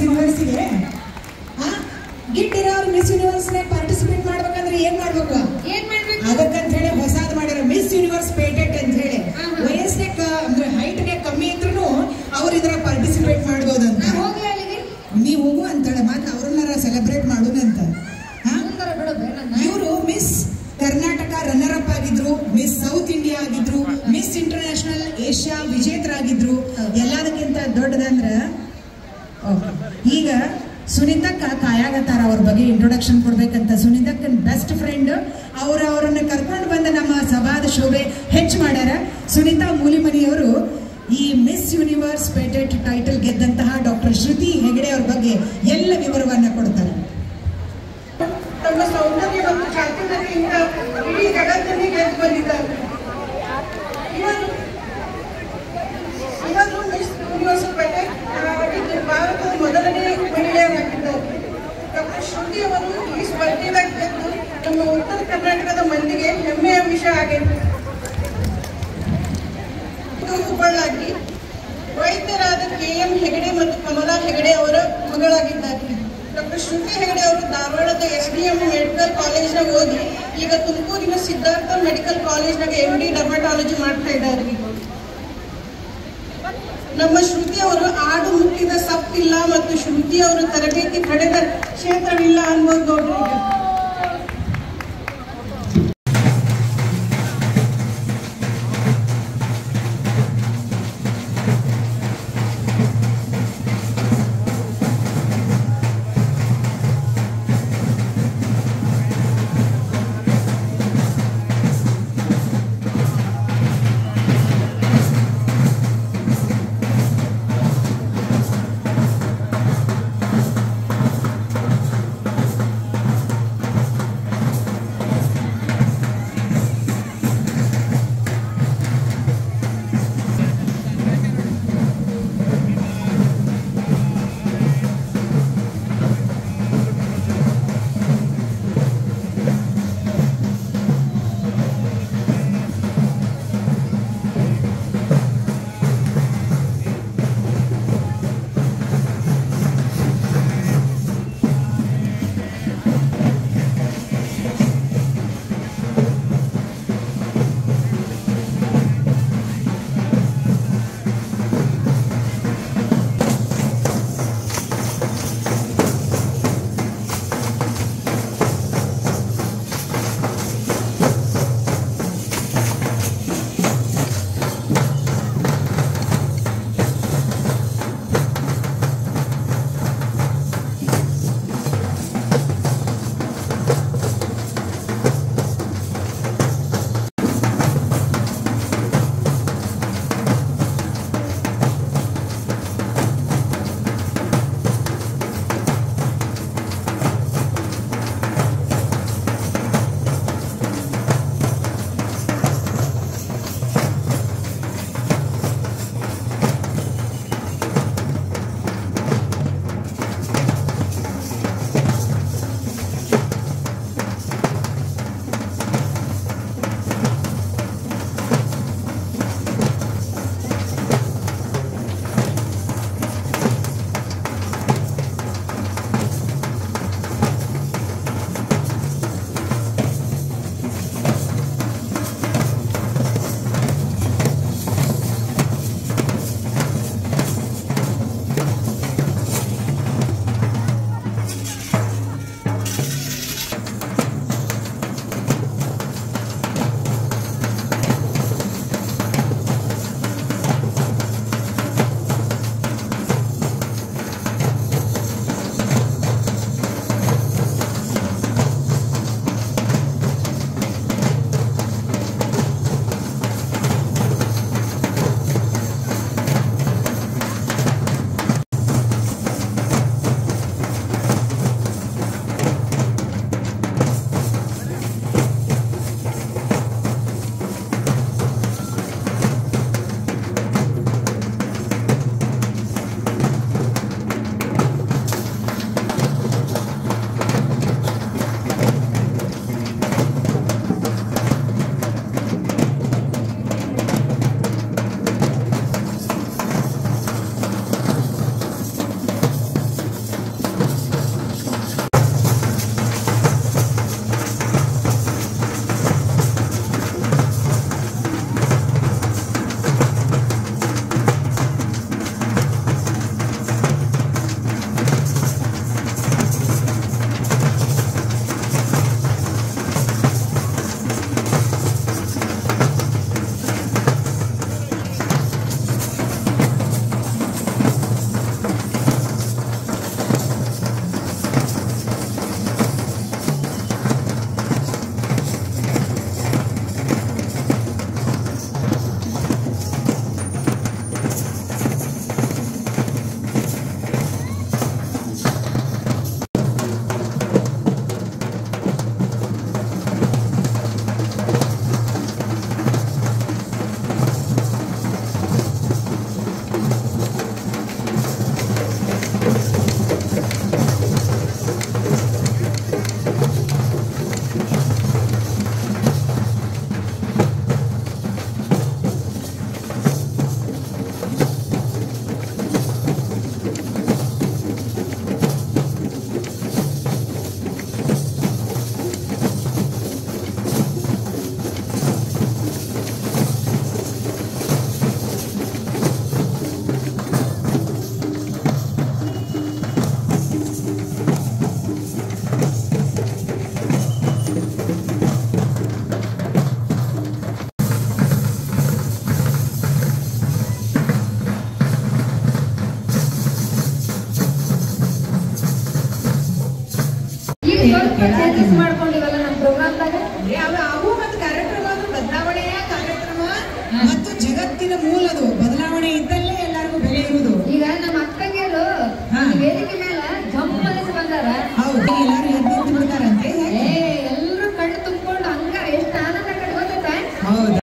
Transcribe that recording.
Miss ಯೂನಿವರ್ಸಿಗೆ ಗಿಟ್ಟಿರೋರು miss ಯೂನಿವರ್ಸ್ನಾಗ participate ಮಾಡ್ಬೇಕಂದ್ರೆ ಏನ್ ಮಾಡ್ಬೇಕು ಅದಕ್ಕಂತ ಹೇಳಿ ಹೊಸಾದ್ ಮಾಡ್ಯಾರ ಮಿಸ್ ಯೂನಿವರ್ಸ್ ಪೇಟೆಂಟ್ ಅಂತ ಹೇಳಿ ವಯಸ್ಸಿನಾಗ ಅಂದ್ರೆ ಹೈಟ್ಗೆ ಕಮ್ಮಿ ಇದ್ರು ಅವ್ರು ಇದ್ರ ಪಾರ್ಟಿಸಿಪೇಟ್ ಮಾಡ್ಬೋದಂತ ನೀವು ಹೋಗು ಅಂತೇಳಿ ಮತ್ತೆ ಅವ್ರನ್ನ ಸೆಲೆಬ್ರೇಟ್ ಮಾಡೋಣ ಅಂತ ಇವರು ಮಿಸ್ ಕರ್ನಾಟಕ ರನ್ನರ್ ಅಪ್ ಆಗಿದ್ರು ಮಿಸ್ ಸೌತ್ ಇಂಡಿಯಾ ಆಗಿದ್ರು ಮಿಸ್ ಇಂಟರ್ನ್ಯಾಷನಲ್ ಏಷ್ಯಾ ವಿಜೇತರಾಗಿದ್ರು ಎಲ್ಲದಕ್ಕಿಂತ ದೊಡ್ಡದಂದ್ರ ಈಗ ಸುನೀತಕ್ಕ ಕಾಯಾಗತ್ತಾರ ಅವ್ರ ಬಗ್ಗೆ ಇಂಟ್ರೊಡಕ್ಷನ್ ಕೊಡ್ಬೇಕಂತ ಸುನೀತಕ್ಕನ್ ಬೆಸ್ಟ್ ಫ್ರೆಂಡ್ ಅವ್ರನ್ನ ಕರ್ಕೊಂಡು ಬಂದ ನಮ್ಮ ಸಭಾದ ಶೋಭೆ ಹೆಚ್ಚು ಮಾಡ್ಯಾರ ಸುನೀತಾ ಮೂಲಿಮನಿಯವರು ಈ ಮಿಸ್ ಯೂನಿವರ್ಸ್ ಪೇಟೆಂಟ್ ಟೈಟಲ್ ಗೆದ್ದಂತಹ ಡಾಕ್ಟರ್ ಶ್ರುತಿ ಹೆಗಡೆ ಅವ್ರ ಬಗ್ಗೆ ಎಲ್ಲ ವಿವರವನ್ನ ಕೊಡ್ತಾರೆ. ತಮ್ಮ ಸೌಂದರ್ಯ ಮತ್ತು ಚಾತುರ್ಯದಿಂದ ಇಡೀ ಜಗತ್ತನ್ನೇ ಗೆದ್ದು ಬಂದಿದ್ದಾರೆ. ಇವರು ಮಿಸ್ ಯೂನಿವರ್ಸ್ ಪೇಟೆಂಟ್ ಭಾರತದ ಮೊದಲನೇ ಮಹಿಳೆಯರಾಗಿದ್ದಾರೆ. ಡಾಕ್ಟರ್ ಶ್ರುತಿ ಅವರು ಈ ಸ್ಪರ್ಧೆದಾಗ ಗೆದ್ದು ನಮ್ಮ ಉತ್ತರ ಕರ್ನಾಟಕದ ಮಂದಿಗೆ ಹೆಮ್ಮೆಯ ವಿಷಯ ಆಗೈತೆ. ಹುಬ್ಬಳ್ಳಾಗಿ ವೈದ್ಯರಾದ KM ಹೆಗಡೆ ಮತ್ತು ಕಮಲಾ ಹೆಗಡೆ ಅವರ ಮಗಳಾಗಿದ್ದಾರೆ. ಡಾಕ್ಟರ್ ಶ್ರುತಿ ಹೆಗಡೆ ಅವರು ಧಾರವಾಡದ SDM ಮೆಡಿಕಲ್ ಕಾಲೇಜ್ನಾಗ ಓದಿ ಈಗ ತುಮಕೂರಿನ ಸಿದ್ಧಾರ್ಥ ಮೆಡಿಕಲ್ ಕಾಲೇಜ್ನಾಗ MD ಡರ್ಮಟಾಲಜಿ ಮಾಡ್ತಾ ಇದ್ದಾರೆ. ನಮ್ಮ ಶ್ರುತಿ ಅವರು ಆಡು ಮುಟ್ಟಿದ ಸಪ್ಪಿಲ್ಲ ಮತ್ತು ಶ್ರುತಿ ಅವರು ತರಬೇತಿ ಪಡೆದ ಕ್ಷೇತ್ರವಿಲ್ಲ ಅನ್ನೋದು ನೋಡ್ರಿ. ಚೇಂಜಸ್ ಮಾಡ್ಕೊಂಡಿವಲ್ಲ ನಮ್ಮ ಪ್ರೋಗ್ರಾಮ್ದಾಗ. ಅವು ಮತ್ತು ಕಾರ್ಯಕ್ರಮ ಬದಲಾವಣೆಯ ಕಾರ್ಯಕ್ರಮ ಮತ್ತು ಜಗತ್ತಿನ ಮೂಲದು ಬದಲಾವಣೆ ಇದ್ದಲ್ಲೇ ಎಲ್ಲರಿಗೂ ಬೆಲೆ ಇರುವುದು. ಈಗ ನಮ್ಮ ಅಕ್ಕಂಗೆರು ವೇದಿಕೆ ಮೇಲೆ ಜಂಪ್ ಬಂದಾರ. ಹೌದು, ಎಲ್ಲರೂ